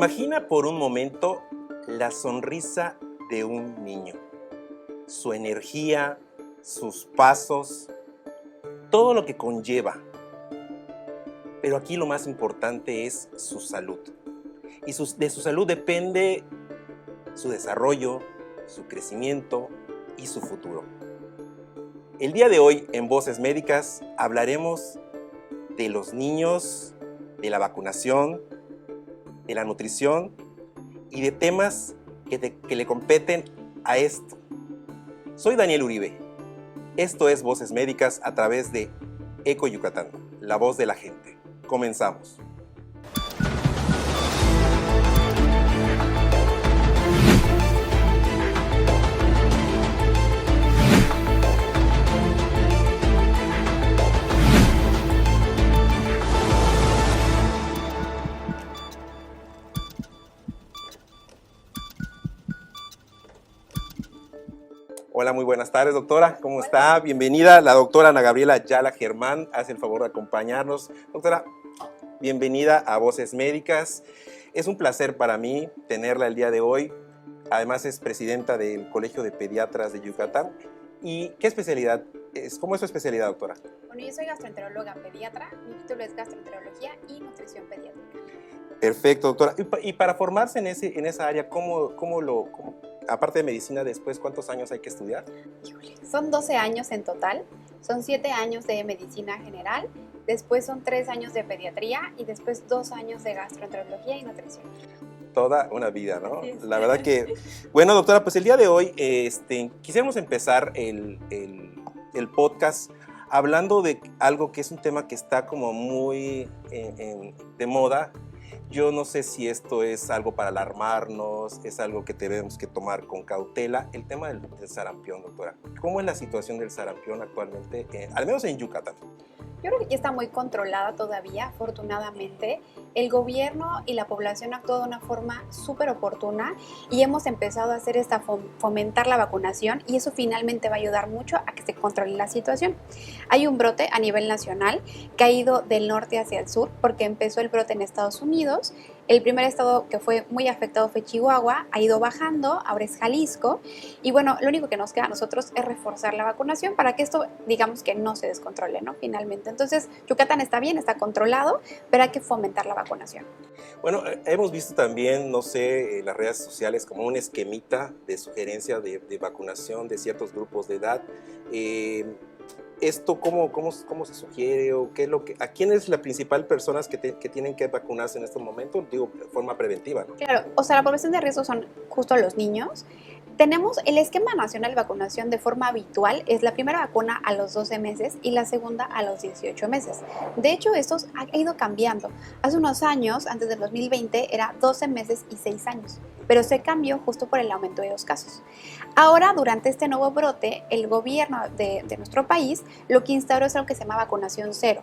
Imagina por un momento la sonrisa de un niño, su energía, sus pasos, todo lo que conlleva. Pero aquí lo más importante es su salud. Y de su salud depende su desarrollo, su crecimiento y su futuro. El día de hoy en Voces Médicas hablaremos de los niños, de la vacunación, de la nutrición y de temas que le competen a esto. Soy Daniel Uribe. Esto es Voces Médicas a través de Eco Yucatán, la voz de la gente. Comenzamos. Hola, muy buenas tardes, doctora. ¿Cómo está? Bienvenida. La doctora Ana Gabriela Ayala Germán hace el favor de acompañarnos. Doctora, bienvenida a Voces Médicas. Es un placer para mí tenerla el día de hoy. Además es presidenta del Colegio de Pediatras de Yucatán. ¿Y qué especialidad es? ¿Cómo es su especialidad, doctora? Bueno, yo soy gastroenteróloga pediatra. Mi título es gastroenterología y nutrición pediátrica. Perfecto, doctora. Y para formarse en esa área, aparte de medicina, después, ¿cuántos años hay que estudiar? Son 12 años en total. Son 7 años de medicina general, después son 3 años de pediatría y después 2 años de gastroenterología y nutrición. Toda una vida, ¿no? Sí. La verdad que... Bueno, doctora, pues el día de hoy quisiéramos empezar el podcast hablando de algo que es un tema que está como muy de moda. Yo no sé si esto es algo para alarmarnos, es algo que tenemos que tomar con cautela. El tema del sarampión, doctora. ¿Cómo es la situación del sarampión actualmente, al menos en Yucatán? Yo creo que aquí está muy controlada todavía, afortunadamente. El gobierno y la población actuó de una forma súper oportuna y hemos empezado a hacer fomentar la vacunación, y eso finalmente va a ayudar mucho a que se controle la situación. Hay un brote a nivel nacional que ha ido del norte hacia el sur, porque empezó el brote en Estados Unidos. El primer estado que fue muy afectado fue Chihuahua, ha ido bajando, ahora es Jalisco, y bueno, lo único que nos queda a nosotros es reforzar la vacunación para que esto, digamos, que no se descontrole, ¿no? Finalmente. Entonces, Yucatán está bien, está controlado, pero hay que fomentar la vacunación. Bueno, hemos visto también, no sé, en las redes sociales como un esquemita de sugerencia de vacunación de ciertos grupos de edad. ¿Esto cómo se sugiere o qué es a quién es la principal personas que tienen que vacunarse en este momento? Digo, de forma preventiva, ¿no? Claro, o sea, la población de riesgo son justo los niños. Tenemos el esquema nacional de vacunación de forma habitual, es la primera vacuna a los 12 meses y la segunda a los 18 meses. De hecho, estos ha ido cambiando. Hace unos años, antes del 2020, era 12 meses y 6 años, pero se cambió justo por el aumento de los casos. Ahora, durante este nuevo brote, el gobierno de nuestro país lo que instauró es algo que se llama vacunación cero.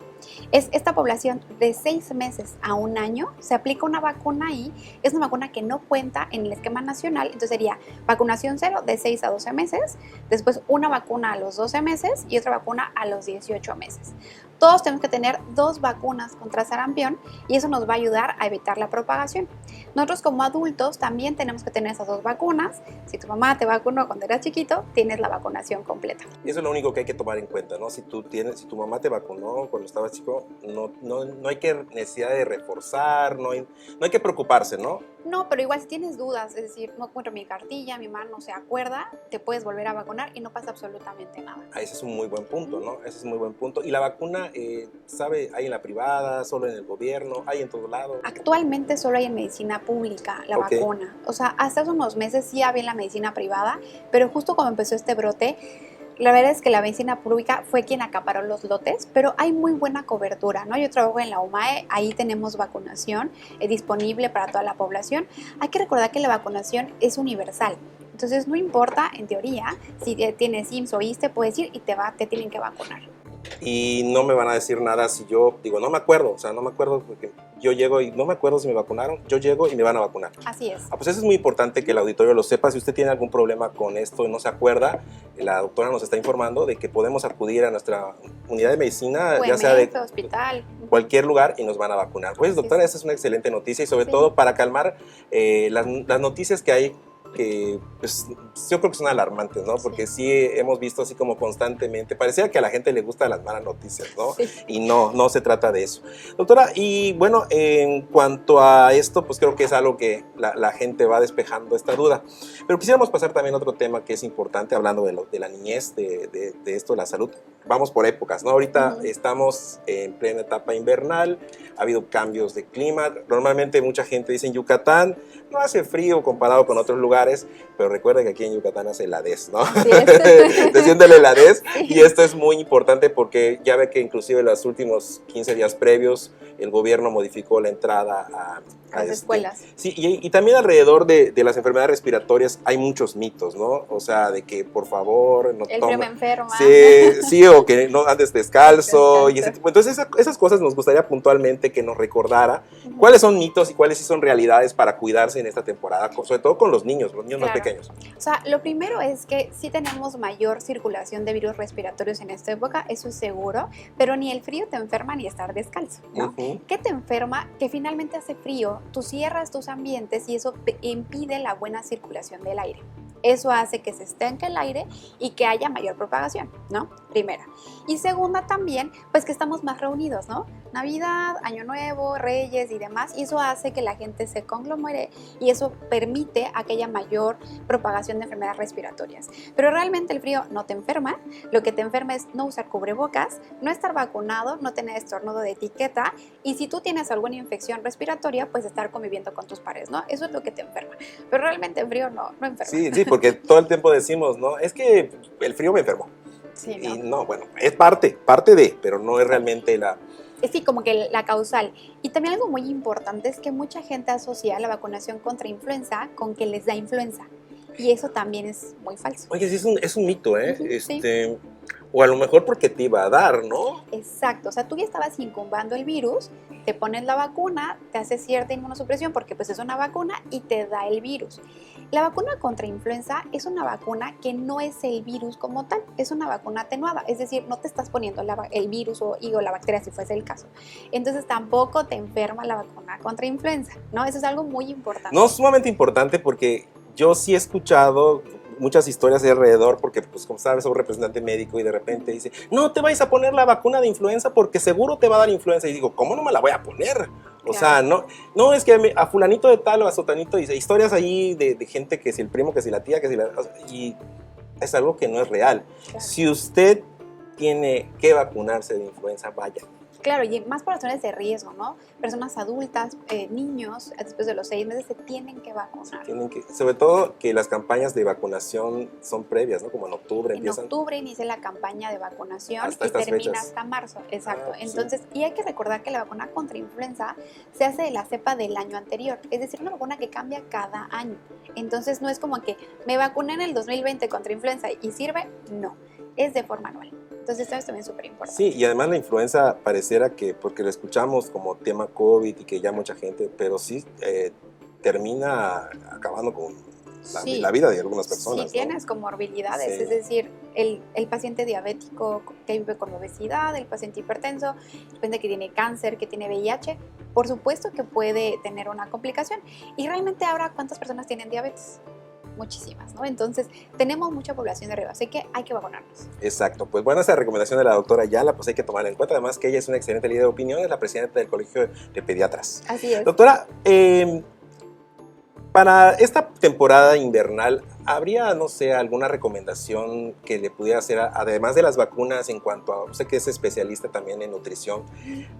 Es esta población de 6 meses a 1 año, se aplica una vacuna y es una vacuna que no cuenta en el esquema nacional, entonces sería vacunación cero de 6 a 12 meses, después una vacuna a los 12 meses y otra vacuna a los 18 meses. Todos tenemos que tener 2 vacunas contra sarampión y eso nos va a ayudar a evitar la propagación. Nosotros como adultos también tenemos que tener esas 2 vacunas. Si tu mamá te vacunó cuando eras chiquito, tienes la vacunación completa. Y eso es lo único que hay que tomar en cuenta, ¿no? Si tu mamá te vacunó cuando estabas chico, no hay necesidad de reforzar, no hay que preocuparse, ¿no? No, pero igual si tienes dudas, es decir, no encuentro mi cartilla, mi mamá no se acuerda, te puedes volver a vacunar y no pasa absolutamente nada. Ese es un muy buen punto, ¿no? Ese es un muy buen punto. ¿Y la vacuna, hay en la privada, solo en el gobierno, hay en todo lado? Actualmente solo hay en medicina pública la vacuna. O sea, hasta hace unos meses sí había en la medicina privada, pero justo cuando empezó este brote, la verdad es que la medicina pública fue quien acaparó los lotes, pero hay muy buena cobertura, ¿no? Yo trabajo en la UMAE, ahí tenemos vacunación disponible para toda la población. Hay que recordar que la vacunación es universal. Entonces no importa, en teoría, si tienes IMSS o ISSSTE, puedes ir y te tienen que vacunar. y no me van a decir nada si yo digo, no me acuerdo, o sea, no me acuerdo porque yo llego y no me acuerdo si me vacunaron, yo llego y me van a vacunar. Así es. Pues eso es muy importante que el auditorio lo sepa. Si usted tiene algún problema con esto y no se acuerda, la doctora nos está informando de que podemos acudir a nuestra unidad de medicina, ya sea de hospital, cualquier lugar, y nos van a vacunar. Pues doctora, esa es una excelente noticia y sobre todo para calmar las noticias que hay, que pues, yo creo que son alarmantes, ¿no? Porque sí hemos visto así como constantemente, parecía que a la gente le gustan las malas noticias, ¿no? Sí. Y no se trata de eso. Doctora, y bueno, en cuanto a esto, pues creo que es algo que la gente va despejando esta duda. Pero quisiéramos pasar también a otro tema que es importante, hablando de la niñez, de esto de la salud. Vamos por épocas, ¿no? Ahorita estamos en plena etapa invernal, ha habido cambios de clima. Normalmente mucha gente dice en Yucatán, no hace frío comparado con otros lugares, pero recuerda que aquí en Yucatán hace heladez, ¿no? Sí. Se siente la heladez, y esto es muy importante porque ya ve que inclusive en los últimos 15 días previos el gobierno modificó la entrada a las escuelas. Sí, y también alrededor de las enfermedades respiratorias hay muchos mitos, ¿no? O sea, de que por favor no el frío me enferma. Sí, o que no andes descalzo. Y ese tipo. Entonces esas cosas nos gustaría puntualmente que nos recordara cuáles son mitos y cuáles sí son realidades para cuidarse en esta temporada, sobre todo con los niños más pequeños. O sea, lo primero es que sí tenemos mayor circulación de virus respiratorios en esta época, eso es seguro, pero ni el frío te enferma ni estar descalzo, ¿no? ¿Qué te enferma? Que finalmente hace frío, tú cierras tus ambientes y eso impide la buena circulación del aire. Eso hace que se estanque el aire y que haya mayor propagación, ¿no? Primera. Y segunda también, pues que estamos más reunidos, ¿no? Navidad, Año Nuevo, Reyes y demás, y eso hace que la gente se conglomere y eso permite a que haya mayor propagación de enfermedades respiratorias. Pero realmente el frío no te enferma, lo que te enferma es no usar cubrebocas, no estar vacunado, no tener estornudo de etiqueta, y si tú tienes alguna infección respiratoria, pues estar conviviendo con tus pares, ¿no? Eso es lo que te enferma. Pero realmente el frío no enferma. Sí, porque todo el tiempo decimos, ¿no? Es que el frío me enfermó. Sí, ¿no? Y no, bueno, es parte de, pero no es realmente la... Sí, como que la causal. Y también algo muy importante es que mucha gente asocia la vacunación contra influenza con que les da influenza. Y eso también es muy falso. Oye, sí, es un mito, ¿eh? Sí. O a lo mejor porque te iba a dar, ¿no? Exacto, o sea, tú ya estabas incubando el virus, te pones la vacuna, te hace cierta inmunosupresión porque pues es una vacuna y te da el virus. La vacuna contra influenza es una vacuna que no es el virus como tal, es una vacuna atenuada, es decir, no te estás poniendo el virus o la bacteria si fuese el caso. Entonces tampoco te enferma la vacuna contra influenza, ¿no? Eso es algo muy importante. No, sumamente importante porque yo sí he escuchado muchas historias de alrededor, porque pues como sabes, soy representante médico y de repente dice, no te vais a poner la vacuna de influenza porque seguro te va a dar influenza. Y digo, ¿cómo no me la voy a poner? O sea, no es que a fulanito de tal o a sotanito, dice historias ahí de gente que si el primo, que si la tía, que si la... Y es algo que no es real. Claro. Si usted tiene que vacunarse de influenza, vaya. Claro, y más por razones de riesgo, ¿no? Personas adultas, niños, después de los 6 meses se tienen que vacunar. Sobre todo que las campañas de vacunación son previas, ¿no? Como en octubre empiezan. En octubre inicia la campaña de vacunación y termina hasta marzo, exacto. Entonces, sí. Y hay que recordar que la vacuna contra influenza se hace de la cepa del año anterior, es decir, una vacuna que cambia cada año. Entonces, no es como que me vacuné en el 2020 contra influenza y sirve, no, es de forma anual. Entonces esto es también súper importante. Sí, y además la influenza pareciera que, porque lo escuchamos como tema COVID y que ya mucha gente, pero sí termina acabando con la vida de algunas personas. Sí, tienes comorbilidades, es decir, el paciente diabético que vive con obesidad, el paciente hipertenso, el paciente que tiene cáncer, que tiene VIH, por supuesto que puede tener una complicación. Y realmente ahora, ¿cuántas personas tienen diabetes? Muchísimas, ¿no? Entonces, tenemos mucha población de riesgo, así que hay que vacunarnos. Exacto. Pues bueno, esa recomendación de la doctora Ayala, pues hay que tomarla en cuenta. Además que ella es una excelente líder de opinión, es la presidenta del Colegio de Pediatras. Así es. Doctora, para esta temporada invernal, ¿habría, no sé, alguna recomendación que le pudiera hacer, además de las vacunas, en cuanto a, usted que es especialista también en nutrición,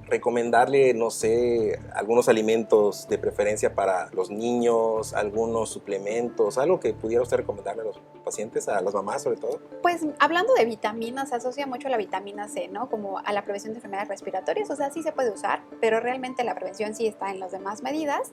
recomendarle, no sé, algunos alimentos de preferencia para los niños, algunos suplementos, algo que pudiera usted recomendarle a los pacientes, a las mamás sobre todo? Pues hablando de vitaminas, se asocia mucho la vitamina C, ¿no? Como a la prevención de enfermedades respiratorias, o sea, sí se puede usar, pero realmente la prevención sí está en las demás medidas.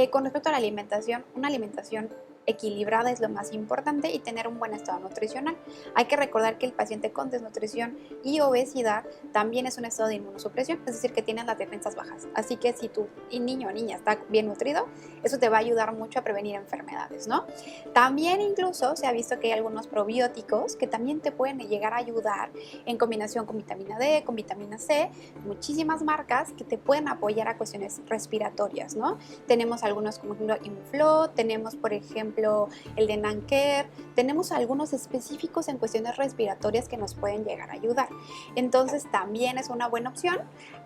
Con respecto a la alimentación, una alimentación equilibrada es lo más importante y tener un buen estado nutricional. Hay que recordar que el paciente con desnutrición y obesidad también es un estado de inmunosupresión, es decir, que tienen las defensas bajas. Así que si tu niño o niña está bien nutrido, eso te va a ayudar mucho a prevenir enfermedades, ¿no? También incluso se ha visto que hay algunos probióticos que también te pueden llegar a ayudar en combinación con vitamina D, con vitamina C, muchísimas marcas que te pueden apoyar a cuestiones respiratorias, ¿no? Tenemos algunos como por ejemplo Inflo, tenemos por ejemplo el de Nanker, tenemos algunos específicos en cuestiones respiratorias que nos pueden llegar a ayudar. Entonces también es una buena opción.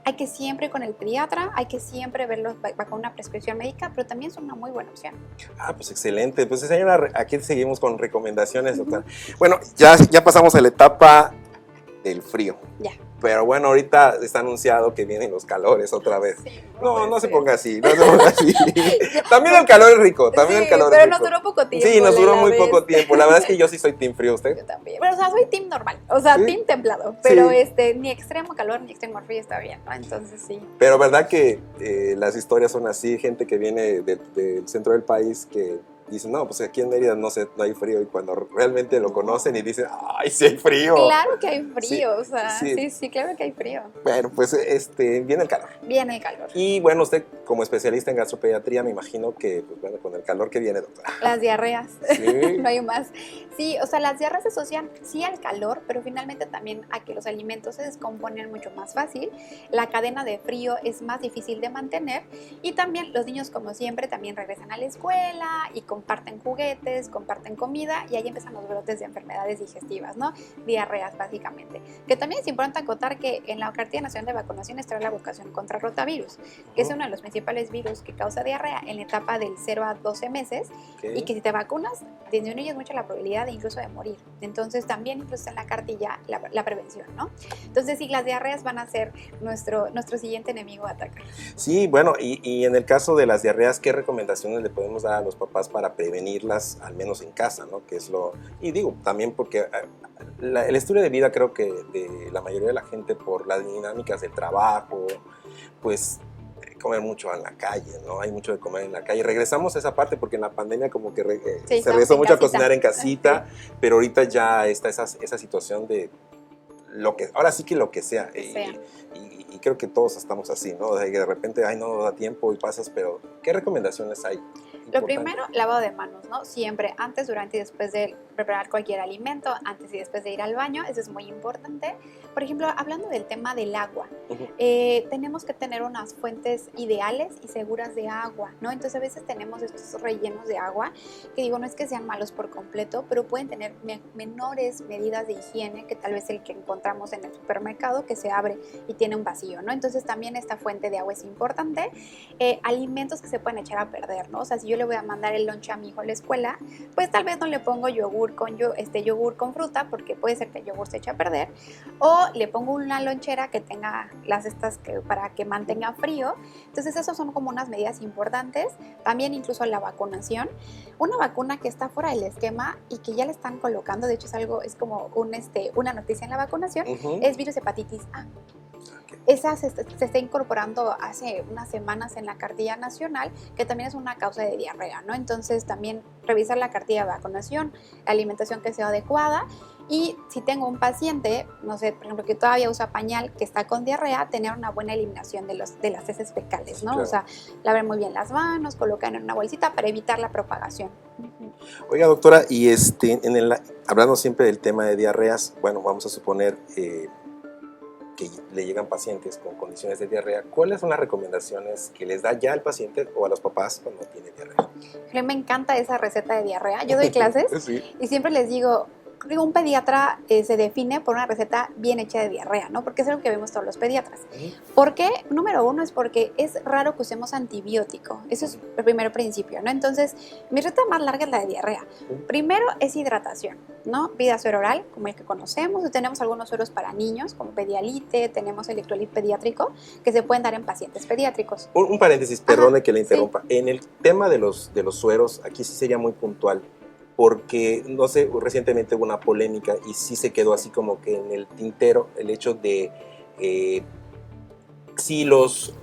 Hay que siempre con el pediatra, hay que siempre verlos con una prescripción médica, pero también es una muy buena opción. Pues excelente. Pues señora, aquí seguimos con recomendaciones, doctora. Bueno, ya pasamos a la etapa del frío. Ya. Pero bueno, ahorita está anunciado que vienen los calores otra vez. Sí, No se ponga así, no se ponga así. También el calor es rico, también el calor es pero rico. nos duró poco tiempo. Sí, nos duró muy poco tiempo. La verdad es que yo sí soy team frío, ¿usted? Yo también. Pero, o sea, soy team normal, o sea, ¿Sí? team templado. Pero Sí. ni extremo calor ni extremo frío está bien, ¿no? Entonces sí. Pero verdad que las historias son así, gente que viene del centro del país que dicen, no, pues aquí en Mérida no hay frío, y cuando realmente lo conocen y dicen, ¡ay, sí hay frío! Claro que hay frío, Sí, o sea, sí. sí, claro que hay frío. Bueno, pues viene el calor. Viene el calor. Y bueno, usted como especialista en gastropediatría, me imagino que, pues bueno, con el calor que viene, doctora. Las diarreas, Sí. no hay más. Sí, o sea, las diarreas se asocian sí al calor, pero finalmente también a que los alimentos se descomponen mucho más fácil. La cadena de frío es más difícil de mantener y también los niños, como siempre, también regresan a la escuela y comparten juguetes, comparten comida y ahí empiezan los brotes de enfermedades digestivas, ¿no? Diarreas, básicamente. Que también es importante acotar que en la Cartilla Nacional de Vacunación está la vacunación contra rotavirus, que es uno de los principales virus que causa diarrea en la etapa del 0 a 12 meses. Okay. Y que si te vacunas disminuyes mucho la probabilidad de incluso de morir. Entonces también incluso en la cartilla la prevención, ¿no? Entonces sí, las diarreas van a ser nuestro siguiente enemigo a atacar. Sí, bueno, y en el caso de las diarreas, ¿qué recomendaciones le podemos dar a los papás para prevenirlas, al menos en casa, ¿no? Que es y digo, también porque el estilo de vida, creo que de la mayoría de la gente, por las dinámicas del trabajo, pues comer mucho en la calle, ¿no? Hay mucho de comer en la calle. Regresamos a esa parte porque en la pandemia como que se regresó mucho a cocinar en casita, sí. Pero ahorita ya está esa situación de ahora sí que lo que sea. Y creo que todos estamos así, ¿no? De repente, no da tiempo y pasas, pero ¿qué recomendaciones hay? Lo primero, lavado de manos, ¿no? Siempre, antes, durante y después de preparar cualquier alimento, antes y después de ir al baño, eso es muy importante. Por ejemplo, hablando del tema del agua, tenemos que tener unas fuentes ideales y seguras de agua, ¿no? Entonces a veces tenemos estos rellenos de agua, que digo, no es que sean malos por completo, pero pueden tener menores medidas de higiene que tal vez el que encontramos en el supermercado, que se abre y tiene un vacío, ¿no? Entonces también esta fuente de agua es importante. Alimentos que se pueden echar a perder, ¿no? O sea, si yo le voy a mandar el lonche a mi hijo a la escuela, pues tal vez no le pongo yogur con fruta, porque puede ser que el yogur se eche a perder, o le pongo una lonchera que tenga para que mantenga frío. Entonces esos son como unas medidas importantes. También incluso la vacunación, una vacuna que está fuera del esquema y que ya le están colocando, de hecho es como una noticia en la vacunación, es virus hepatitis A. Esa se está incorporando hace unas semanas en la cartilla nacional, que también es una causa de diarrea, ¿no? Entonces también revisar la cartilla de vacunación, la alimentación que sea adecuada, y si tengo un paciente, no sé, por ejemplo, que todavía usa pañal, que está con diarrea, tener una buena eliminación de las heces fecales, ¿no? Claro. O sea, lavar muy bien las manos, colocar en una bolsita para evitar la propagación. Oiga, doctora, y hablando siempre del tema de diarreas, bueno, vamos a suponer que le llegan pacientes con condiciones de diarrea, ¿cuáles son las recomendaciones que les da ya al paciente o a los papás cuando tiene diarrea? A mí me encanta esa receta de diarrea. Yo doy clases sí. Y siempre les digo, un pediatra se define por una receta bien hecha de diarrea, ¿no? Porque es algo que vemos todos los pediatras. ¿Por qué? Número uno es porque es raro que usemos antibiótico. Eso es el primer principio, ¿no? Entonces, mi receta más larga es la de diarrea. Primero es hidratación, ¿no? Vida suero oral, como el que conocemos. Tenemos algunos sueros para niños, como Pedialite, tenemos electrolit pediátrico, que se pueden dar en pacientes pediátricos. Un paréntesis, perdone que le interrumpa. Sí. En el tema de los sueros, aquí sí sería muy puntual, porque, no sé, recientemente hubo una polémica y sí se quedó así como que en el tintero el hecho de si los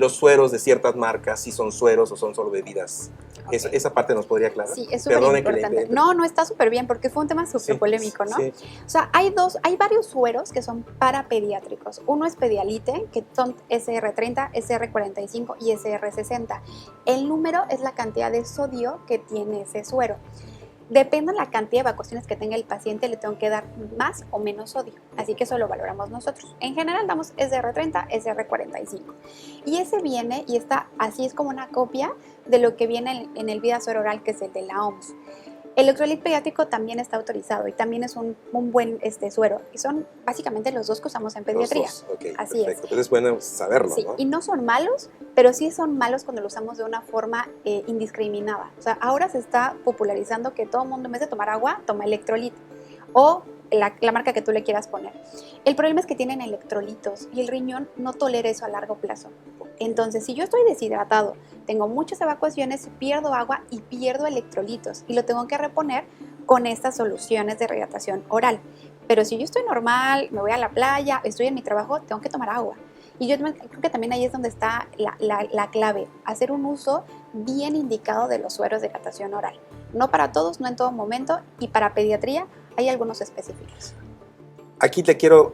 sueros de ciertas marcas, si son sueros o son solo bebidas Esa parte nos podría aclarar. Sí, es súper Perdone que le importante. interrumpa. No está súper bien porque fue un tema súper Sí, polémico, ¿no? sí. O sea, hay varios sueros que son para pediátricos. Uno es Pedialite, que son SR30, SR45 y SR60. El número es la cantidad de sodio que tiene ese suero. Depende de la cantidad de evacuaciones que tenga el paciente, le tengo que dar más o menos sodio. Así que eso lo valoramos nosotros. En general damos SR30, SR45. Y ese viene y está, así es como una copia de lo que viene en el Vida Suero Oral, que es el de la OMS. El electrolit pediátrico también está autorizado y también es un buen suero. Y son básicamente los dos que usamos en pediatría. Los dos. Okay, así perfecto. es. Entonces es bueno saberlo, Sí, ¿no? y no son malos, pero sí son malos cuando lo usamos de una forma indiscriminada. O sea, ahora se está popularizando que todo el mundo en vez de tomar agua, toma electrolit o la marca que tú le quieras poner. El problema es que tienen electrolitos y el riñón no tolera eso a largo plazo. Entonces, si yo estoy deshidratado, tengo muchas evacuaciones, pierdo agua y pierdo electrolitos y lo tengo que reponer con estas soluciones de rehidratación oral. Pero si yo estoy normal, me voy a la playa, estoy en mi trabajo, tengo que tomar agua. Y yo creo que también ahí es donde está la clave, hacer un uso bien indicado de los sueros de hidratación oral. No para todos, no en todo momento, y para pediatría hay algunos específicos. Aquí te quiero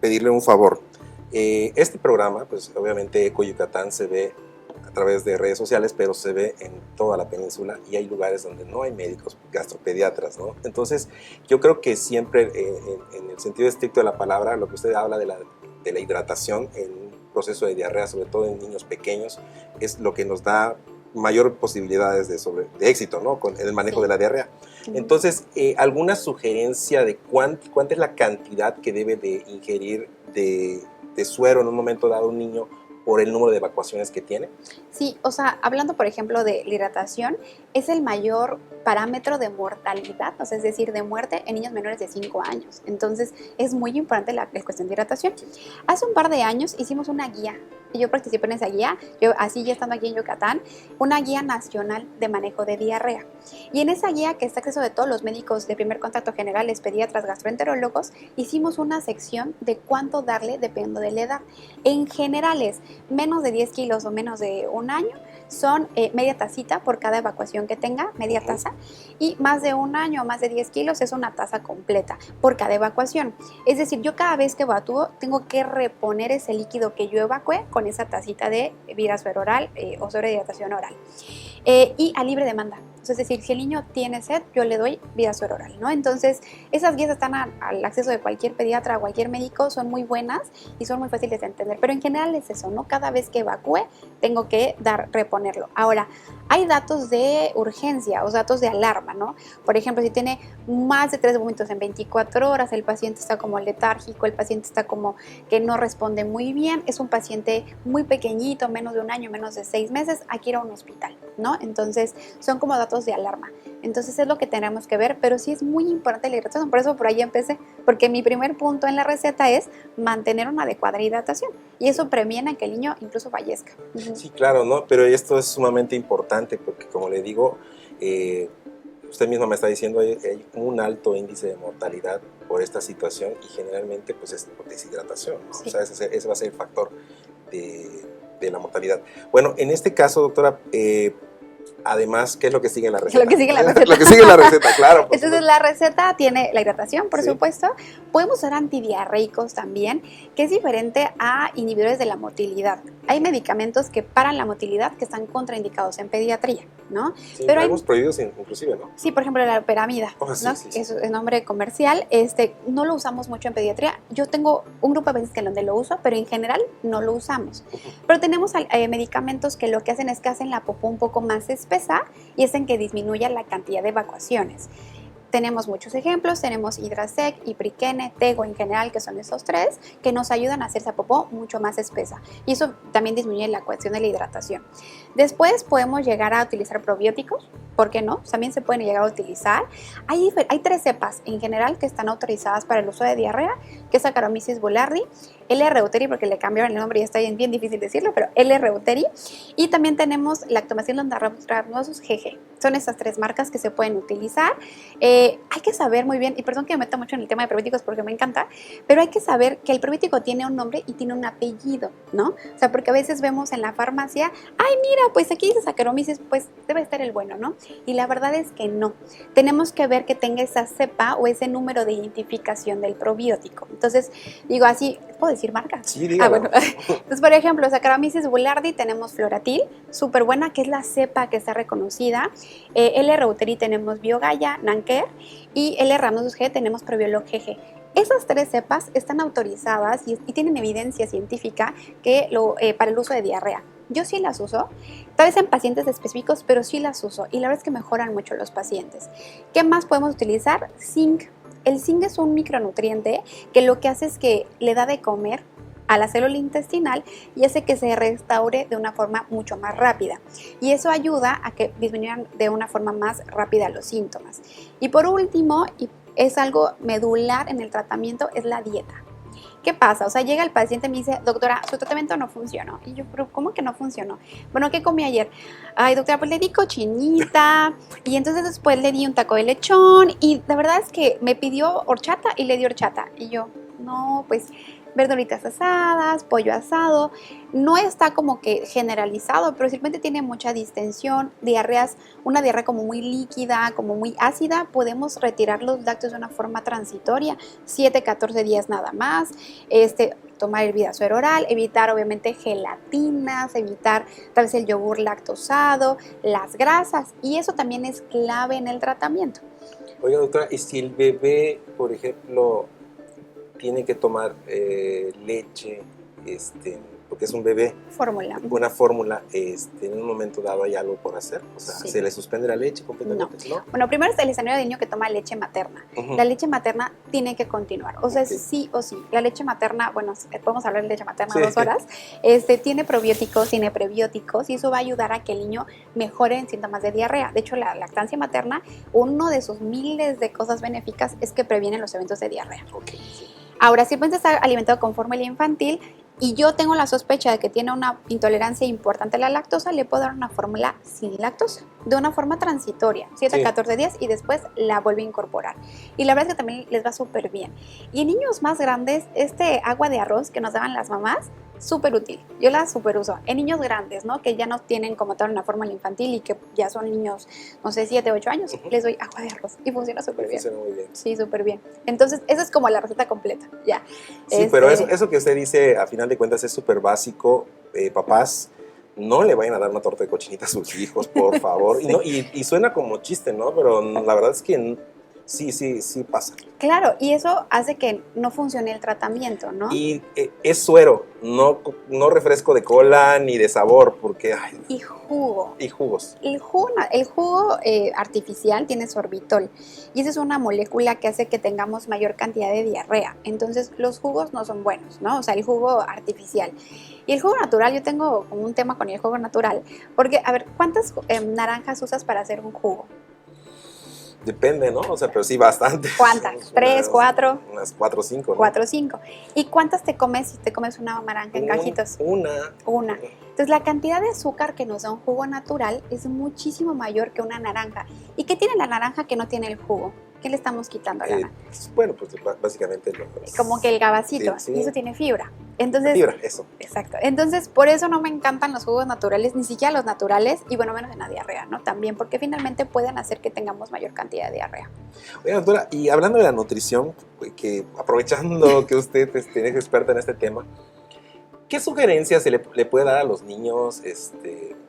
pedirle un favor. Este programa, pues obviamente Eco Yucatán se ve a través de redes sociales, pero se ve en toda la península y hay lugares donde no hay médicos gastropediatras, ¿no? Entonces, yo creo que siempre, en el sentido estricto de la palabra, lo que usted habla de la hidratación en un proceso de diarrea, sobre todo en niños pequeños, es lo que nos da mayor posibilidades de éxito, ¿no? En el manejo de la diarrea. Entonces, ¿alguna sugerencia de cuánta es la cantidad que debe de ingerir de suero en un momento dado un niño por el número de evacuaciones que tiene? Sí, o sea, hablando por ejemplo de la hidratación, es el mayor parámetro de mortalidad, o sea, es decir, de muerte en niños menores de 5 años. Entonces, es muy importante la cuestión de hidratación. Hace un par de años hicimos una guía, y yo participé en esa guía, yo así ya estando aquí en Yucatán, una guía nacional de manejo de diarrea. Y en esa guía, que está acceso de todos los médicos de primer contacto generales, pediatras, gastroenterólogos, hicimos una sección de cuánto darle dependiendo de la edad. En general es menos de 10 kilos o menos de un año, son media tacita por cada evacuación que tenga, media taza, y más de un año o más de 10 kilos es una taza completa por cada evacuación. Es decir, yo cada vez que evacúo tengo que reponer ese líquido que yo evacué con esa tacita de Vida Suero Oral o suero de hidratación oral. Y a libre demanda. Es decir, si el niño tiene sed, yo le doy Vida Suero Oral, ¿no? Entonces, esas guías están al acceso de cualquier pediatra o cualquier médico, son muy buenas y son muy fáciles de entender, pero en general es eso, ¿no? Cada vez que evacúe, tengo que reponerlo. Ahora, hay datos de urgencia o datos de alarma, ¿no? Por ejemplo, si tiene más de 3 vómitos en 24 horas, el paciente está como letárgico, el paciente está como que no responde muy bien, es un paciente muy pequeñito, menos de un año, menos de 6 meses, hay que ir a un hospital, ¿no? Entonces, son como datos de alarma. Entonces es lo que tenemos que ver, pero sí es muy importante la hidratación, por eso por ahí empecé, porque mi primer punto en la receta es mantener una adecuada hidratación y eso previene que el niño incluso fallezca. Sí, claro, ¿no? Pero esto es sumamente importante porque, como le digo, usted mismo me está diciendo, hay un alto índice de mortalidad por esta situación y generalmente pues es por deshidratación, ¿no? Sí. O sea, ese va a ser el factor de la mortalidad. Bueno, en este caso, doctora, además, ¿qué es lo que sigue en la receta? Lo que sigue en la receta. Lo que sigue en la receta, claro. Entonces la receta tiene la hidratación, por Sí. supuesto. Podemos usar antidiarreicos también, que es diferente a inhibidores de la motilidad. Hay medicamentos que paran la motilidad que están contraindicados en pediatría, ¿no? Sí, pero algunos prohibidos inclusive, ¿no? Sí, por ejemplo, la loperamida, Oh, sí, ¿no? sí, sí. Es el nombre comercial. No lo usamos mucho en pediatría. Yo tengo un grupo de veces que donde lo uso, pero en general no lo usamos. Pero tenemos medicamentos que lo que hacen es que hacen la popó un poco más espesa y hacen que disminuya la cantidad de evacuaciones. Tenemos muchos ejemplos, tenemos Hidrasec, Ipriquene, Tego en general, que son esos tres, que nos ayudan a hacer esa popó mucho más espesa. Y eso también disminuye la cuestión de la hidratación. Después podemos llegar a utilizar probióticos, ¿por qué no? También se pueden llegar a utilizar. Hay 3 cepas en general que están autorizadas para el uso de diarrea, que es Saccharomyces boulardii, L. reuteri, porque le cambiaron el nombre y está bien difícil decirlo, pero L. reuteri. Y también tenemos Lactomacillus rhamnosus GG. Son estas 3 marcas que se pueden utilizar. Hay que saber muy bien, y perdón que me meta mucho en el tema de probióticos porque me encanta, pero hay que saber que el probiótico tiene un nombre y tiene un apellido, ¿no? O sea, porque a veces vemos en la farmacia, ay, mira, pues aquí dice Saccharomyces, pues debe estar el bueno, ¿no? Y la verdad es que no. Tenemos que ver que tenga esa cepa o ese número de identificación del probiótico. Entonces, digo así, ¿puedo decir marca? Sí, dígalo. Bueno. Entonces, por ejemplo, Saccharomyces boulardii tenemos Floratil, súper buena, que es la cepa que está reconocida. L. reuteri tenemos Biogaya, Nanker, y L. rhamnosus G tenemos Probiolog GG. Esas 3 cepas están autorizadas y tienen evidencia científica que para el uso de diarrea. Yo sí las uso, tal vez en pacientes específicos, pero sí las uso y la verdad es que mejoran mucho los pacientes. ¿Qué más podemos utilizar? Zinc. El zinc es un micronutriente que lo que hace es que le da de comer a la célula intestinal y hace que se restaure de una forma mucho más rápida. Y eso ayuda a que disminuyan de una forma más rápida los síntomas. Y por último, y es algo medular en el tratamiento, es la dieta. ¿Qué pasa? O sea, llega el paciente y me dice, doctora, su tratamiento no funcionó. Y yo, pero ¿cómo que no funcionó? Bueno, ¿qué comí ayer? Ay, doctora, pues le di cochinita y entonces después le di un taco de lechón y la verdad es que me pidió horchata y le di horchata. Y yo, no, pues verduritas asadas, pollo asado, no está como que generalizado, pero simplemente tiene mucha distensión, diarreas, una diarrea como muy líquida, como muy ácida, podemos retirar los lácteos de una forma transitoria, 7-14 días nada más, tomar hervida suero oral, evitar obviamente gelatinas, evitar tal vez el yogur lactosado, las grasas, y eso también es clave en el tratamiento. Oiga, doctora, ¿y si el bebé, por ejemplo, tiene que tomar leche, porque es un bebé, Fórmula. una fórmula, en un momento dado hay algo por hacer? O sea, Sí. ¿se le suspende la leche completamente? No. Bueno, primero es el escenario del niño que toma leche materna. La leche materna tiene que continuar, o sea, Okay. sí o sí. La leche materna, bueno, podemos hablar de leche materna Sí. 2 horas, tiene probióticos, tiene prebióticos y eso va a ayudar a que el niño mejore en síntomas de diarrea. De hecho, la lactancia materna, uno de sus miles de cosas benéficas es que previene los eventos de diarrea. Okay, sí. Ahora, si el paciente está alimentado con fórmula infantil y yo tengo la sospecha de que tiene una intolerancia importante a la lactosa, le puedo dar una fórmula sin lactosa, de una forma transitoria, 7-14 días y después la vuelve a incorporar. Y la verdad es que también les va súper bien. Y en niños más grandes, agua de arroz que nos daban las mamás, súper útil, yo la súper uso. En niños grandes, ¿no? Que ya no tienen como tal una fórmula infantil y que ya son niños, no sé, 7-8 años, les doy agua de arroz y funciona súper bien. Funciona muy bien. Sí, súper bien. Entonces, esa es como la receta completa, ya. Sí, pero eso que usted dice, a final de cuentas, es súper básico. Papás, no le vayan a dar una torta de cochinita a sus hijos, por favor. Sí. y suena como chiste, ¿no? Pero la verdad es que sí pasa. Claro, y eso hace que no funcione el tratamiento, ¿no? Y es suero, no refresco de cola ni de sabor, porque... Ay, y jugo. Y jugos. El jugo artificial tiene sorbitol y esa es una molécula que hace que tengamos mayor cantidad de diarrea. Entonces los jugos no son buenos, ¿no? O sea, el jugo artificial. Y el jugo natural, yo tengo como un tema con el jugo natural, porque, a ver, ¿cuántas naranjas usas para hacer un jugo? Depende, ¿no? O sea, pero sí bastante. ¿Cuántas? ¿3, 4? Unas 4 o 5, ¿no? 4 o 5. ¿Y cuántas te comes si te comes una naranja en cajitos? Una. Entonces, la cantidad de azúcar que nos da un jugo natural es muchísimo mayor que una naranja. ¿Y qué tiene la naranja que no tiene el jugo? ¿Qué le estamos quitando a la naranja? Bueno, pues básicamente... Como que el gabacito, sí. Y eso tiene fibra. Entonces, fibra, eso. Exacto. Entonces, por eso no me encantan los jugos naturales, ni siquiera los naturales, y bueno, menos en la diarrea, ¿no? También, porque finalmente pueden hacer que tengamos mayor cantidad de diarrea. Oiga, doctora, y hablando de la nutrición, que aprovechando que usted es experta en este tema, ¿qué sugerencias se le puede dar a los niños?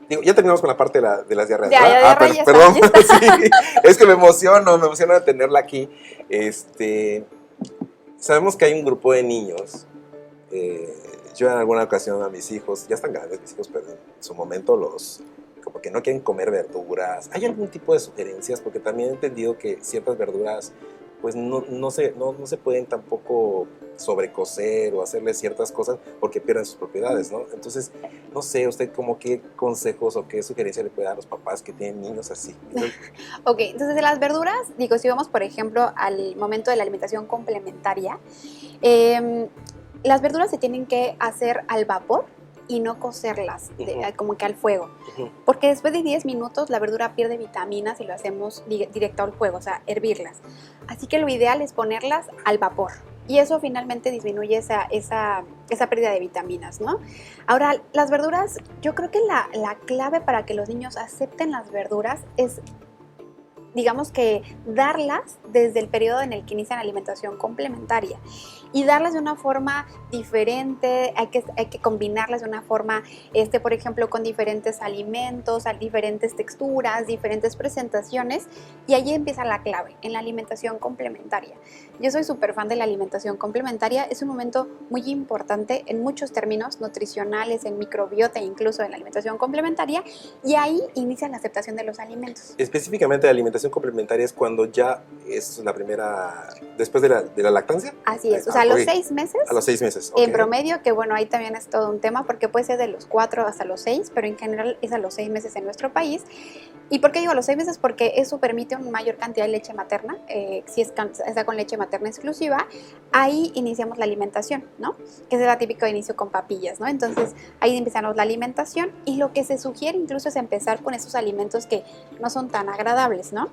Digo, ya terminamos con la parte de las diarreas. Ya perdón, sí, es que me emociona tenerla aquí. Sabemos que hay un grupo de niños. Yo en alguna ocasión a mis hijos, ya están grandes mis hijos, pero en su momento como que no quieren comer verduras. ¿Hay algún tipo de sugerencias? Porque también he entendido que ciertas verduras pues no se pueden tampoco sobrecocer o hacerle ciertas cosas porque pierden sus propiedades, ¿no? Entonces, no sé, usted como qué consejos o qué sugerencias le puede dar a los papás que tienen niños así. Ok, entonces de las verduras, digo, si vamos por ejemplo al momento de la alimentación complementaria, las verduras se tienen que hacer al vapor y no cocerlas, como que al fuego. Porque después de 10 minutos la verdura pierde vitaminas y lo hacemos directo al fuego, o sea, hervirlas. Así que lo ideal es ponerlas al vapor. Y eso finalmente disminuye esa pérdida de vitaminas, ¿no? Ahora, las verduras, yo creo que la clave para que los niños acepten las verduras es, digamos que darlas desde el periodo en el que inician alimentación complementaria y darlas de una forma diferente, hay que combinarlas de una forma, por ejemplo, con diferentes alimentos, diferentes texturas, diferentes presentaciones, y allí empieza la clave, en la alimentación complementaria. Yo soy súper fan de la alimentación complementaria, es un momento muy importante en muchos términos nutricionales, en microbiota e incluso en la alimentación complementaria, y ahí inicia la aceptación de los alimentos. Específicamente la alimentación complementaria es cuando ya es la primera, después de la lactancia. Así es, o sea, a los 6 meses. A los 6 meses, en promedio, que bueno, ahí también es todo un tema porque puede ser de los 4 hasta los 6, pero en general es a los 6 meses en nuestro país. ¿Y por qué digo a los 6 meses? Porque eso permite una mayor cantidad de leche materna, si está con leche materna exclusiva, ahí iniciamos la alimentación, ¿no? Que es la típico inicio con papillas, ¿no? Entonces ahí empezamos la alimentación y lo que se sugiere incluso es empezar con esos alimentos que no son tan agradables, ¿no?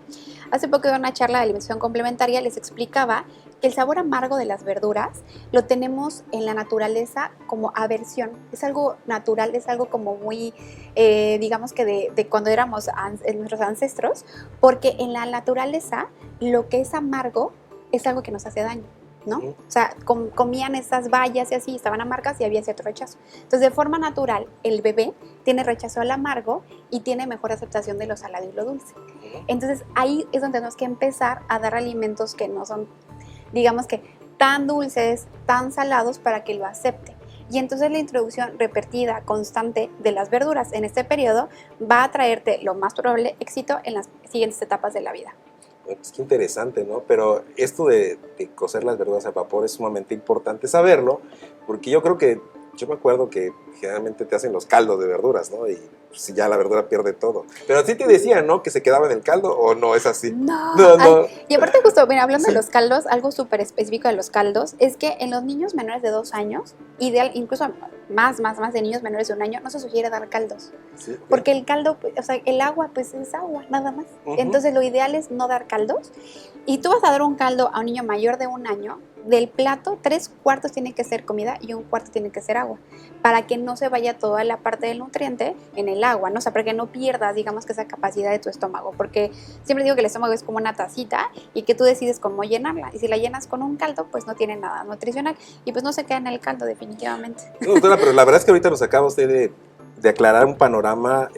Hace poco en una charla de alimentación complementaria les explicaba que el sabor amargo de las verduras lo tenemos en la naturaleza como aversión, es algo natural, es algo como muy, digamos que de cuando éramos nuestros ancestros, porque en la naturaleza lo que es amargo es algo que nos hace daño, ¿no? O sea, comían esas bayas y así, estaban amargas y había cierto rechazo. Entonces, de forma natural, el bebé tiene rechazo al amargo y tiene mejor aceptación de lo salado y lo dulce. Entonces, ahí es donde tenemos que empezar a dar alimentos que no son, digamos que, tan dulces, tan salados para que lo acepte. Y entonces la introducción repetida, constante de las verduras en este periodo va a traerte lo más probable éxito en las siguientes etapas de la vida. Pues qué interesante, ¿no? Pero esto de cocer las verduras al vapor es sumamente importante saberlo, porque yo me acuerdo que generalmente te hacen los caldos de verduras, ¿no? Y pues, ya la verdura pierde todo. Pero sí te decían, ¿no? Que se quedaba en el caldo, ¿o no es así? No. No. Y aparte justo, mira, hablando de los caldos, algo súper específico de los caldos es que en los niños menores de 2 años, ideal, incluso más de niños menores de 1 año, no se sugiere dar caldos. Sí, porque el caldo, o sea, el agua pues es agua, nada más. Entonces lo ideal es no dar caldos. Y tú vas a dar un caldo a un niño mayor de 1 año, del plato 3/4 tiene que ser comida y 1/4 tiene que ser agua, para que no se vaya toda la parte del nutriente en el agua, ¿no? O sea, para que no pierdas, digamos, que esa capacidad de tu estómago, porque siempre digo que el estómago es como una tacita y que tú decides cómo llenarla, y si la llenas con un caldo, pues no tiene nada nutricional y pues no se queda en el caldo definitivamente. No, doctora, pero la verdad es que ahorita nos acaba usted de aclarar un panorama,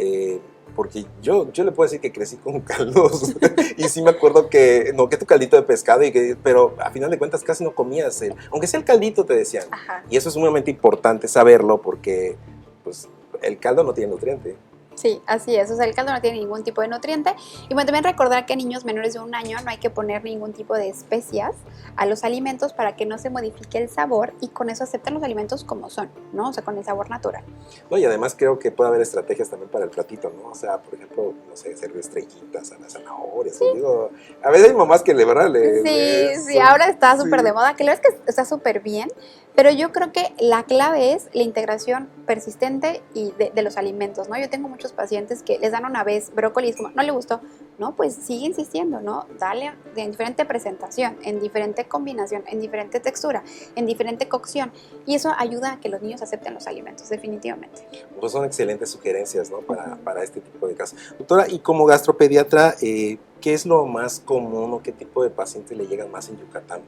porque yo le puedo decir que crecí con caldos y sí me acuerdo que tu caldito de pescado, pero a final de cuentas casi no comías, aunque sea el caldito te decían. Ajá. Y eso es sumamente importante saberlo porque pues, el caldo no tiene nutriente. Sí, así es, o sea, el caldo no tiene ningún tipo de nutriente. Y bueno, también recordar que a niños menores de 1 año no hay que poner ningún tipo de especias a los alimentos para que no se modifique el sabor y con eso acepten los alimentos como son, ¿no? O sea, con el sabor natural. No, y además creo que puede haber estrategias también para el platito, ¿no? O sea, por ejemplo, no sé, hacer estrellitas a las zanahorias. ¿Sí? Digo, a veces hay mamás que ¿verdad? Sí, ahora está súper de moda, que la verdad es que está súper bien, pero yo creo que la clave es la integración persistente y de los alimentos, ¿no? Yo tengo muchos pacientes que les dan una vez brócoli y es como, no le gustó, no, pues sigue insistiendo, ¿no? Dale en diferente presentación, en diferente combinación, en diferente textura, en diferente cocción, y eso ayuda a que los niños acepten los alimentos, definitivamente. Pues son excelentes sugerencias, ¿no? Para este tipo de casos. Doctora, y como gastropediatra, ¿qué es lo más común o qué tipo de pacientes le llegan más en Yucatán?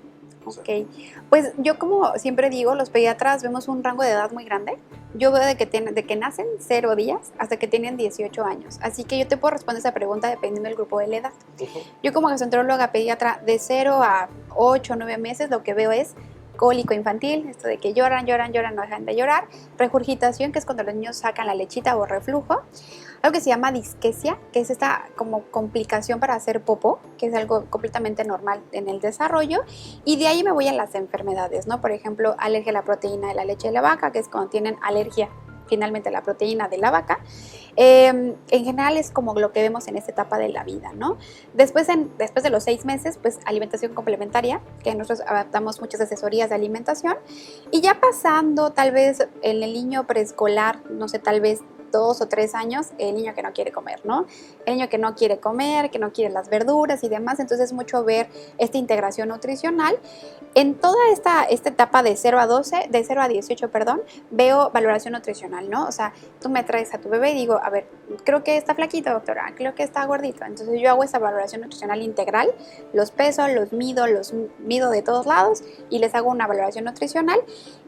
Ok, pues yo como siempre digo, los pediatras vemos un rango de edad muy grande. Yo veo de que nacen 0 días hasta que tienen 18 años. Así que yo te puedo responder esa pregunta dependiendo del grupo de la edad. Yo como gastroenteróloga pediatra de 0 a 8 o 9 meses lo que veo es cólico infantil, esto de que lloran, no dejan de llorar, regurgitación, que es cuando los niños sacan la lechita o reflujo, algo que se llama disquesia, que es esta como complicación para hacer popó, que es algo completamente normal en el desarrollo, y de ahí me voy a las enfermedades, ¿no? Por ejemplo, alergia a la proteína de la leche de la vaca, que es cuando tienen alergia finalmente la proteína de la vaca. En general es como lo que vemos en esta etapa de la vida, ¿no? Después de los 6 meses, pues alimentación complementaria, que nosotros adaptamos muchas asesorías de alimentación. Y ya pasando tal vez en el niño preescolar, no sé, tal vez 2 o 3 años, el niño que no quiere comer, ¿no? El niño que no quiere comer, que no quiere las verduras y demás, entonces es mucho ver esta integración nutricional. En toda esta etapa de 0 a 12, de 0 a 18, perdón, veo valoración nutricional, ¿no? O sea, tú me traes a tu bebé y digo, a ver, creo que está flaquito, doctora, creo que está gordito. Entonces yo hago esa valoración nutricional integral, los peso, los mido de todos lados y les hago una valoración nutricional.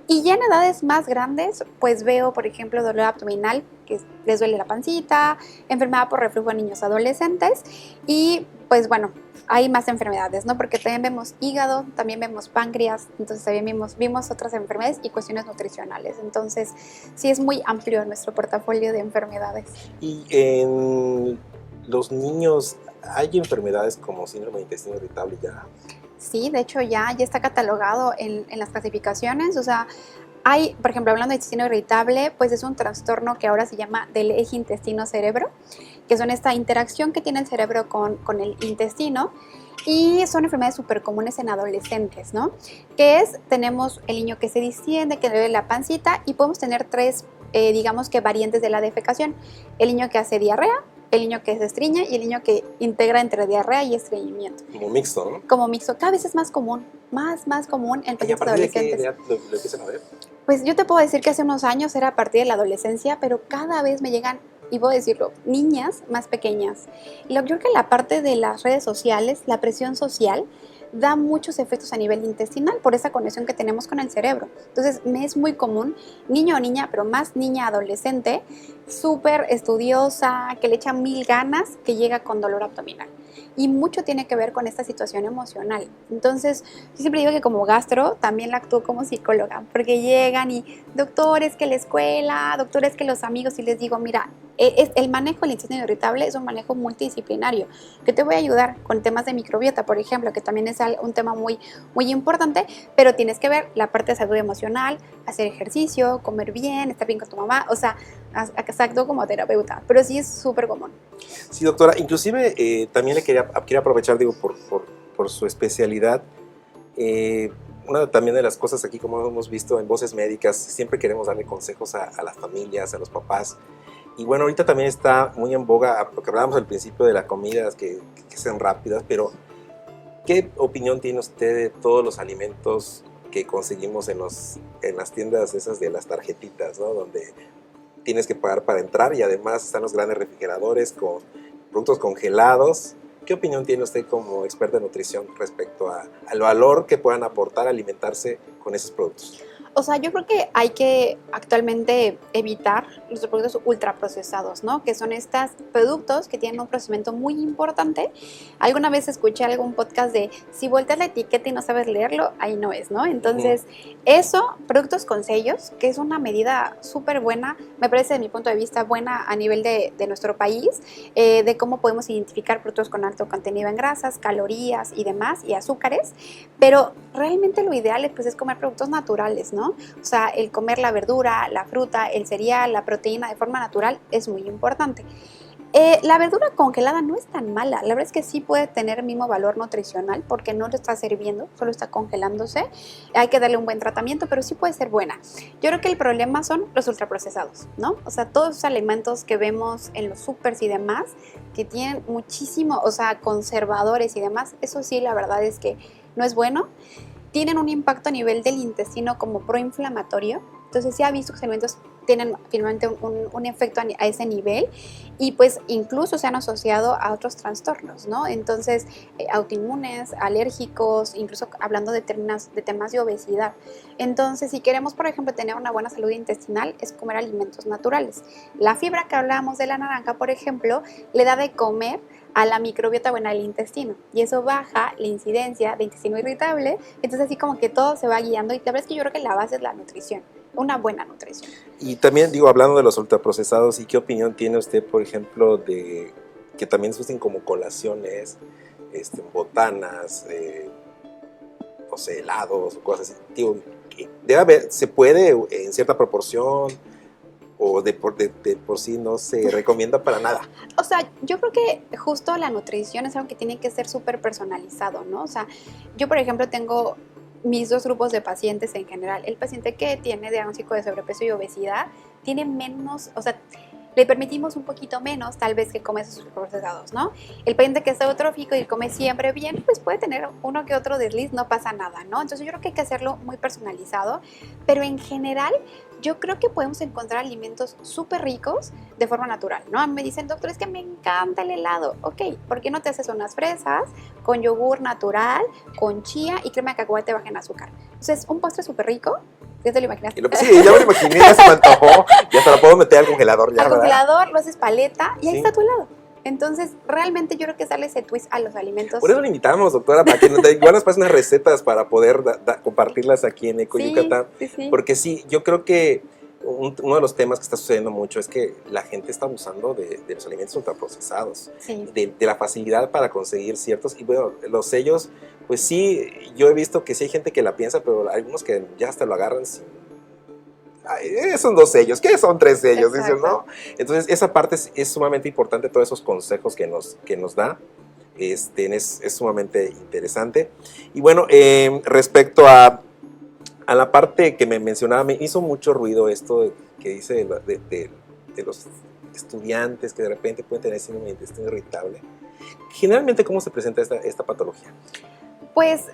Y ya en edades más grandes, pues veo, por ejemplo, dolor abdominal, que les duele la pancita, enfermedad por reflujo en niños adolescentes y pues bueno, hay más enfermedades, ¿no? Porque también vemos hígado, también vemos páncreas, entonces también vimos otras enfermedades y cuestiones nutricionales. Entonces, sí es muy amplio nuestro portafolio de enfermedades. Y en los niños, ¿hay enfermedades como síndrome de intestino irritable ya? Sí, de hecho ya está catalogado en las clasificaciones, o sea, hay, por ejemplo, hablando de intestino irritable, pues es un trastorno que ahora se llama del eje intestino-cerebro, que son esta interacción que tiene el cerebro con el intestino, y son enfermedades súper comunes en adolescentes, ¿no? Tenemos el niño que se distiende, que le duele la pancita, y podemos tener 3, digamos que variantes de la defecación. El niño que hace diarrea, el niño que se estriñe y el niño que integra entre diarrea y estreñimiento. Como mixto, ¿no? Como mixto, cada vez es más común, más común en ¿Y a pequeños partir de qué adolescentes. edad lo empiezan a ver? Pues yo te puedo decir que hace unos años era a partir de la adolescencia, pero cada vez me llegan, y puedo decirlo, niñas más pequeñas. Y yo creo que la parte de las redes sociales, la presión social, da muchos efectos a nivel intestinal por esa conexión que tenemos con el cerebro. Entonces, me es muy común, niño o niña, pero más niña adolescente, súper estudiosa, que le echa 1000 ganas, que llega con dolor abdominal. Y mucho tiene que ver con esta situación emocional. Entonces, yo siempre digo que como gastro también la actúo como psicóloga, porque llegan y doctores que la escuela, doctores que los amigos, y les digo, mira, el manejo del intestino irritable es un manejo multidisciplinario, que te voy a ayudar con temas de microbiota, por ejemplo, que también es un tema muy importante, pero tienes que ver la parte de salud emocional, hacer ejercicio, comer bien, estar bien con tu mamá, o sea, exacto como terapeuta, pero sí es súper común. Sí, doctora, inclusive también quería aprovechar, digo, por su especialidad. Una también de las cosas aquí, como hemos visto en Voces Médicas, siempre queremos darle consejos a las familias, a los papás. Y bueno, ahorita también está muy en boga, porque hablábamos al principio de las comidas que sean rápidas, pero ¿qué opinión tiene usted de todos los alimentos que conseguimos en las tiendas esas de las tarjetitas, ¿no? Donde tienes que pagar para entrar y además están los grandes refrigeradores con productos congelados? ¿Qué opinión tiene usted como experta en nutrición respecto al valor que puedan aportar a alimentarse con esos productos? O sea, yo creo que hay que actualmente evitar los productos ultraprocesados, ¿no? Que son estos productos que tienen un procesamiento muy importante. Alguna vez escuché algún podcast de si volteas la etiqueta y no sabes leerlo, ahí no es, ¿no? Entonces, eso, productos con sellos, que es una medida súper buena, me parece de mi punto de vista buena a nivel de nuestro país, de cómo podemos identificar productos con alto contenido en grasas, calorías y demás, y azúcares, pero realmente lo ideal pues, es comer productos naturales, ¿no? O sea, el comer la verdura, la fruta, el cereal, la proteína de forma natural es muy importante. La verdura congelada no es tan mala, la verdad es que sí puede tener el mismo valor nutricional porque no lo está sirviendo, solo está congelándose, hay que darle un buen tratamiento, pero sí puede ser buena. Yo creo que el problema son los ultraprocesados, ¿no? O sea, todos esos alimentos que vemos en los supers y demás, que tienen muchísimo, o sea, conservadores y demás, eso sí, la verdad es que no es bueno. Tienen un impacto a nivel del intestino como proinflamatorio, entonces se ha visto que los alimentos tienen finalmente un efecto a ese nivel y pues incluso se han asociado a otros trastornos, ¿no? Entonces, autoinmunes, alérgicos, incluso hablando de temas de obesidad. Entonces, si queremos, por ejemplo, tener una buena salud intestinal, es comer alimentos naturales. La fibra que hablábamos de la naranja, por ejemplo, le da de comer a la microbiota buena del intestino y eso baja la incidencia de intestino irritable, entonces así como que todo se va guiando y la verdad es que yo creo que la base es la nutrición, una buena nutrición. Y también digo, hablando de los ultraprocesados, ¿y qué opinión tiene usted, por ejemplo, de que también se usen como colaciones, botanas, no sé, helados o cosas así? Digo, se puede en cierta proporción o de por sí no se recomienda para nada? O sea, yo creo que justo la nutrición es algo que tiene que ser súper personalizado, ¿no? O sea, yo por ejemplo tengo mis dos grupos de pacientes en general. El paciente que tiene diagnóstico de sobrepeso y obesidad tiene menos, o sea, le permitimos un poquito menos, tal vez que come esos procesados, ¿no? El paciente que está eutrófico y come siempre bien, pues puede tener uno que otro desliz, no pasa nada, ¿no? Entonces yo creo que hay que hacerlo muy personalizado, pero en general yo creo que podemos encontrar alimentos súper ricos de forma natural, ¿no? Me dicen, doctor, es que me encanta el helado. Ok, ¿por qué no te haces unas fresas con yogur natural, con chía y crema de cacahuate baja en azúcar? Entonces, un postre súper rico. ¿Ya te lo imaginaste? Sí, ya me lo imaginé, ya se me antojó. Ya hasta lo puedo meter al congelador ya, Al ¿verdad? congelador, lo haces paleta y ahí Sí. está tu helado. Entonces, realmente yo creo que darle ese twist a los alimentos. Por eso le invitamos, doctora, para que igual nos pase unas recetas para poder compartirlas aquí en Eco Sí, Yucatán. sí. Porque sí, yo creo que uno de los temas que está sucediendo mucho es que la gente está abusando de los alimentos ultraprocesados, Sí. de la facilidad para conseguir ciertos, y bueno, los sellos, pues sí, yo he visto que sí hay gente que la piensa, pero hay algunos que ya hasta lo agarran sin... Ay, son 2 sellos, ¿qué son 3 sellos? Exacto. Dicen, ¿no? Entonces, esa parte es sumamente importante, todos esos consejos que nos da. Es sumamente interesante. Y bueno, respecto a la parte que me mencionaba, me hizo mucho ruido esto que dice de los estudiantes que de repente pueden tener síndrome de intestino irritable. Generalmente, ¿cómo se presenta esta patología? Pues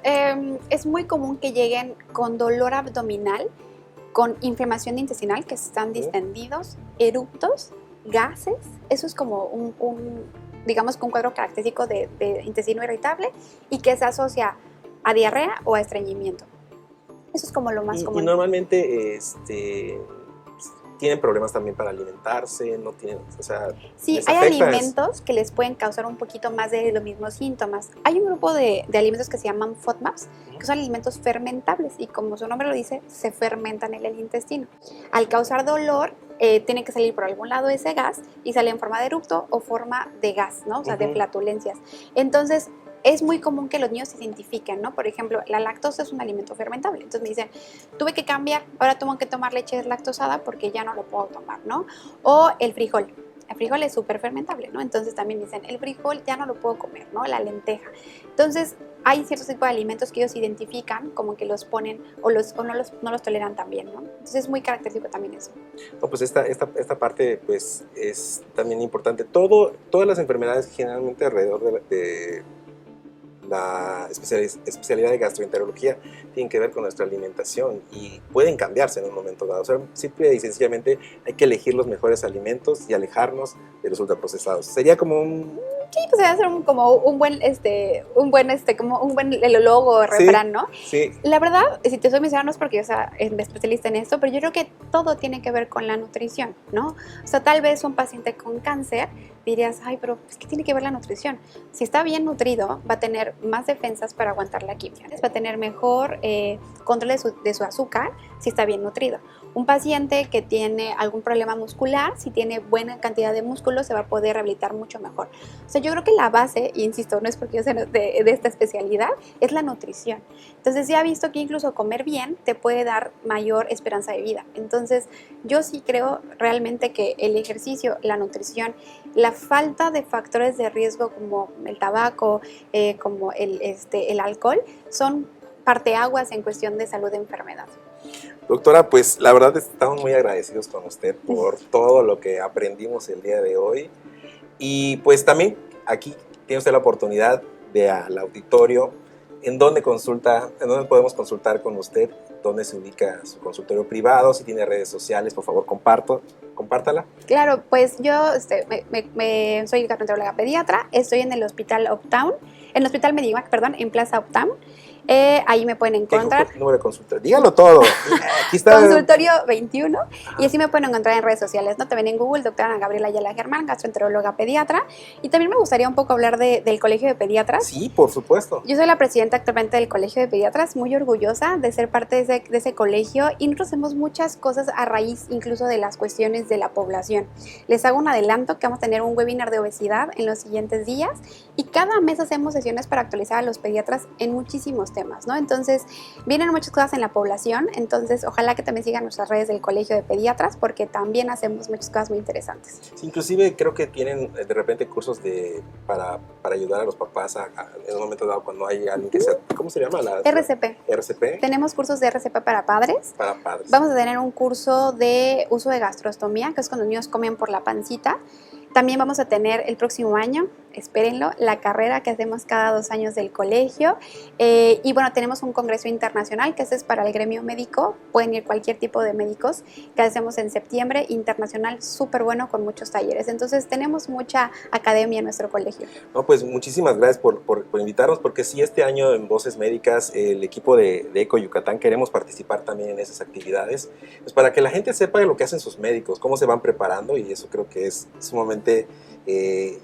es muy común que lleguen con dolor abdominal, con inflamación intestinal, que están distendidos, eruptos, gases. Eso es como digamos que un cuadro característico de intestino irritable y que se asocia a diarrea o a estreñimiento. Eso es como lo más común. Y normalmente tienen problemas también para alimentarse, no tienen, o sea, sí, les hay afecta alimentos que les pueden causar un poquito más de los mismos síntomas. Hay un grupo de alimentos que se llaman FODMAPs, que son alimentos fermentables y como su nombre lo dice, se fermentan en el intestino. Al causar dolor, tiene que salir por algún lado ese gas y sale en forma de eructo o forma de gas, ¿no? O sea, de flatulencias. Entonces, es muy común que los niños se identifiquen, ¿no? Por ejemplo, la lactosa es un alimento fermentable. Entonces me dicen, tuve que cambiar, ahora tengo que tomar leche deslactosada porque ya no lo puedo tomar, ¿no? O el frijol. El frijol es súper fermentable, ¿no? Entonces también dicen, el frijol ya no lo puedo comer, ¿no? La lenteja. Entonces, hay ciertos tipos de alimentos que ellos identifican como que los ponen o no los toleran también, ¿no? Entonces es muy característico también eso. No, pues esta parte pues es también importante. Todas las enfermedades generalmente alrededor de la especialidad de gastroenterología tienen que ver con nuestra alimentación y pueden cambiarse en un momento dado. O sea, simple y sencillamente hay que elegir los mejores alimentos y alejarnos de los ultraprocesados. Sería como un... Sí, pues debe ser como un buen logo o refrán, ¿no? Sí. La verdad, si te soy sincera, no es porque yo sea especialista en esto, pero yo creo que todo tiene que ver con la nutrición, ¿no? O sea, tal vez un paciente con cáncer dirías, ay, pero ¿qué tiene que ver la nutrición? Si está bien nutrido, va a tener más defensas para aguantar la quimio, va a tener mejor control de su azúcar si está bien nutrido. Un paciente que tiene algún problema muscular, si tiene buena cantidad de músculo, se va a poder rehabilitar mucho mejor. O sea, yo creo que la base, y insisto, no es porque yo sea de esta especialidad, es la nutrición. Entonces, se ha visto que incluso comer bien te puede dar mayor esperanza de vida. Entonces, yo sí creo realmente que el ejercicio, la nutrición, la falta de factores de riesgo como el tabaco, como el alcohol, son parteaguas en cuestión de salud de enfermedad. Doctora, pues la verdad estamos muy agradecidos con usted por todo lo que aprendimos el día de hoy. Y pues también aquí tiene usted la oportunidad de al auditorio, ¿en dónde podemos consultar con usted? ¿Dónde se ubica su consultorio privado? Si tiene redes sociales, por favor, compártala. Claro, pues yo soy gastroenteróloga pediatra, estoy en el Hospital Uptown, en el Hospital Medivac, perdón, en Plaza Uptown. Ahí me pueden encontrar. ¿Qué número de consulta? Dígalo todo. Aquí está. Consultorio 21. Y así me pueden encontrar en redes sociales, ¿no? También en Google, doctora Ana Gabriela Ayala Germán, gastroenteróloga pediatra. Y también me gustaría un poco hablar del Colegio de Pediatras. Sí, por supuesto. Yo soy la presidenta actualmente del Colegio de Pediatras, muy orgullosa de ser parte de ese colegio y nosotros hacemos muchas cosas a raíz incluso de las cuestiones de la población. Les hago un adelanto que vamos a tener un webinar de obesidad en los siguientes días y cada mes hacemos sesiones para actualizar a los pediatras en muchísimos temas. temas, ¿no? Entonces, vienen muchas cosas en la población, entonces ojalá que también sigan nuestras redes del Colegio de Pediatras, porque también hacemos muchas cosas muy interesantes. Sí, inclusive creo que tienen de repente cursos para ayudar a los papás en un momento dado cuando hay alguien que sea, ¿cómo se llama? RCP. RCP. Tenemos cursos de RCP para padres. Para padres. Vamos a tener un curso de uso de gastrostomía, que es cuando los niños comen por la pancita. También vamos a tener el próximo año, espérenlo, la carrera que hacemos cada 2 años del colegio. Y bueno, tenemos un congreso internacional que es para el gremio médico. Pueden ir cualquier tipo de médicos que hacemos en septiembre, internacional, súper bueno con muchos talleres. Entonces tenemos mucha academia en nuestro colegio. No, pues muchísimas gracias por invitarnos, porque sí, este año en Voces Médicas, el equipo de ECO Yucatán queremos participar también en esas actividades, pues para que la gente sepa lo que hacen sus médicos, cómo se van preparando, y eso creo que es sumamente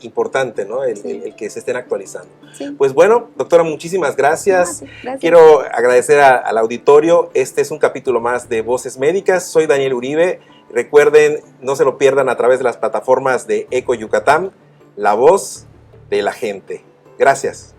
importante, ¿no? El que se estén actualizando. Sí. Pues bueno, doctora, muchísimas gracias. Sí, gracias. Quiero agradecer al auditorio. Este es un capítulo más de Voces Médicas. Soy Daniel Uribe. Recuerden, no se lo pierdan a través de las plataformas de ECO Yucatán, la voz de la gente. Gracias.